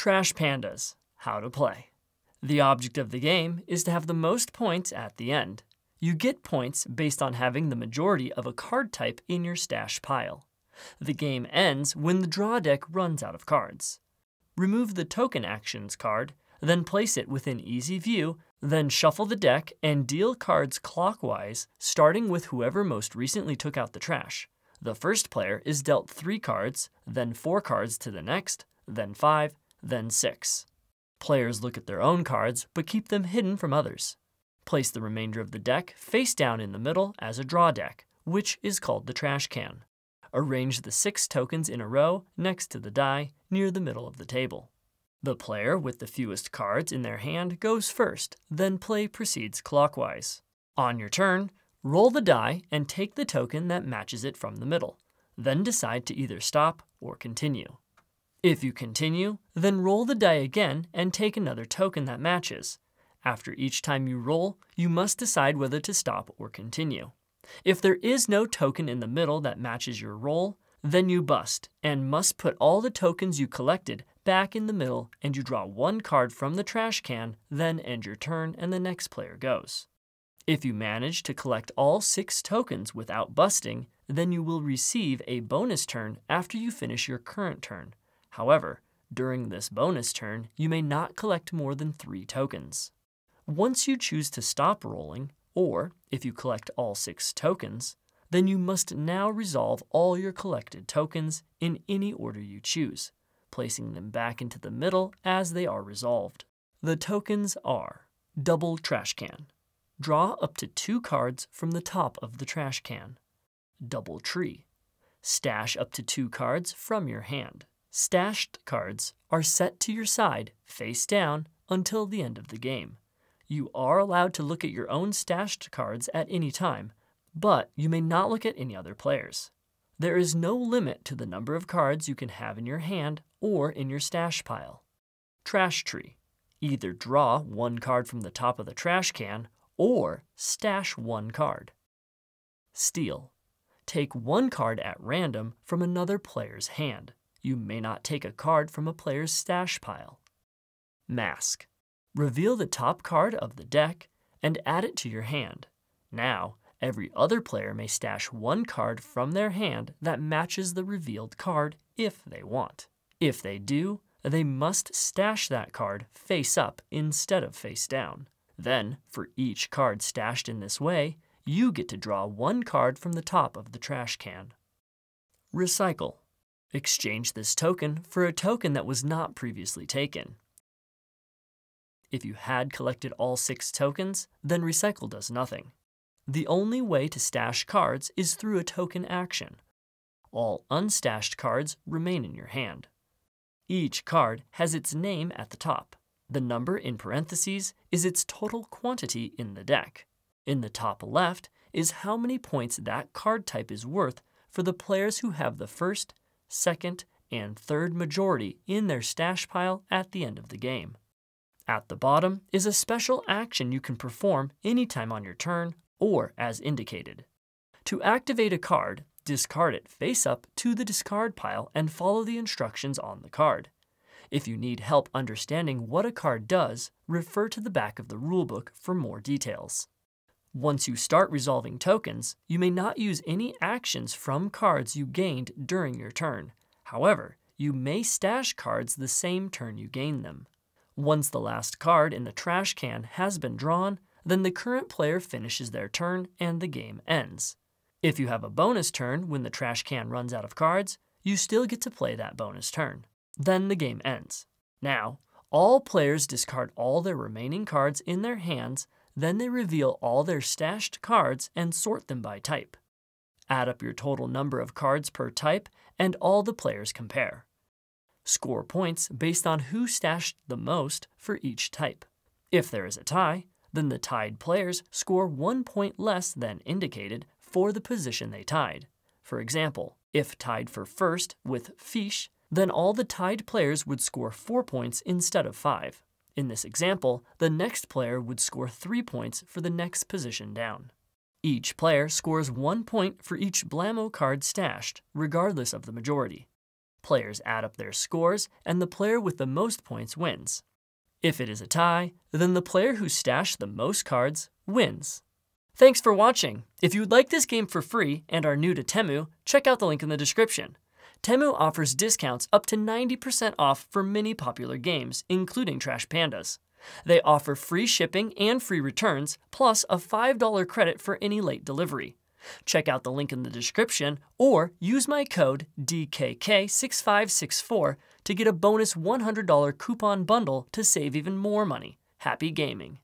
Trash Pandas. How to play. The object of the game is to have the most points at the end. You get points based on having the majority of a card type in your stash pile. The game ends when the draw deck runs out of cards. Remove the token actions card, then place it within easy view, then shuffle the deck and deal cards clockwise, starting with whoever most recently took out the trash. The first player is dealt 3 cards, then 4 cards to the next, then 5, then 6. Players look at their own cards, but keep them hidden from others. Place the remainder of the deck face down in the middle as a draw deck, which is called the trash can. Arrange the 6 tokens in a row next to the die near the middle of the table. The player with the fewest cards in their hand goes first, then play proceeds clockwise. On your turn, roll the die and take the token that matches it from the middle. Then decide to either stop or continue. If you continue, then roll the die again and take another token that matches. After each time you roll, you must decide whether to stop or continue. If there is no token in the middle that matches your roll, then you bust and must put all the tokens you collected back in the middle and you draw 1 card from the trash can, then end your turn and the next player goes. If you manage to collect all 6 tokens without busting, then you will receive a bonus turn after you finish your current turn. However, during this bonus turn, you may not collect more than 3 tokens. Once you choose to stop rolling, or if you collect all 6 tokens, then you must now resolve all your collected tokens in any order you choose, placing them back into the middle as they are resolved. The tokens are double trash can. Draw up to 2 cards from the top of the trash can. Double tree. Stash up to 2 cards from your hand. Stashed cards are set to your side, face down, until the end of the game. You are allowed to look at your own stashed cards at any time, but you may not look at any other players. There is no limit to the number of cards you can have in your hand or in your stash pile. Trash tree. Either draw 1 card from the top of the trash can or stash 1 card. Steal. Take 1 card at random from another player's hand. You may not take a card from a player's stash pile. Mask. Reveal the top card of the deck and add it to your hand. Now, every other player may stash 1 card from their hand that matches the revealed card if they want. If they do, they must stash that card face up instead of face down. Then, for each card stashed in this way, you get to draw 1 card from the top of the trash can. Recycle. Exchange this token for a token that was not previously taken. If you had collected all 6 tokens, then recycle does nothing. The only way to stash cards is through a token action. All unstashed cards remain in your hand. Each card has its name at the top. The number in parentheses is its total quantity in the deck. In the top left is how many points that card type is worth for the players who have the first, second, and third majority in their stash pile at the end of the game. At the bottom is a special action you can perform anytime on your turn or as indicated. To activate a card, discard it face up to the discard pile and follow the instructions on the card. If you need help understanding what a card does, refer to the back of the rulebook for more details. Once you start resolving tokens, you may not use any actions from cards you gained during your turn. However, you may stash cards the same turn you gain them. Once the last card in the trash can has been drawn, then the current player finishes their turn and the game ends. If you have a bonus turn when the trash can runs out of cards, you still get to play that bonus turn. Then the game ends. Now, all players discard all their remaining cards in their hands, then they reveal all their stashed cards and sort them by type. Add up your total number of cards per type, and all the players compare. Score points based on who stashed the most for each type. If there is a tie, then the tied players score 1 point less than indicated for the position they tied. For example, if tied for first with fiche, then all the tied players would score 4 points instead of 5. In this example, the next player would score 3 points for the next position down. Each player scores 1 point for each blammo card stashed, regardless of the majority. Players add up their scores, and the player with the most points wins. If it is a tie, then the player who stashed the most cards wins. Thanks for watching. If you would like this game for free and are new to Temu, check out the link in the description. Temu offers discounts up to 90% off for many popular games, including Trash Pandas. They offer free shipping and free returns, plus a $5 credit for any late delivery. Check out the link in the description or use my code DKK6564 to get a bonus $100 coupon bundle to save even more money. Happy gaming!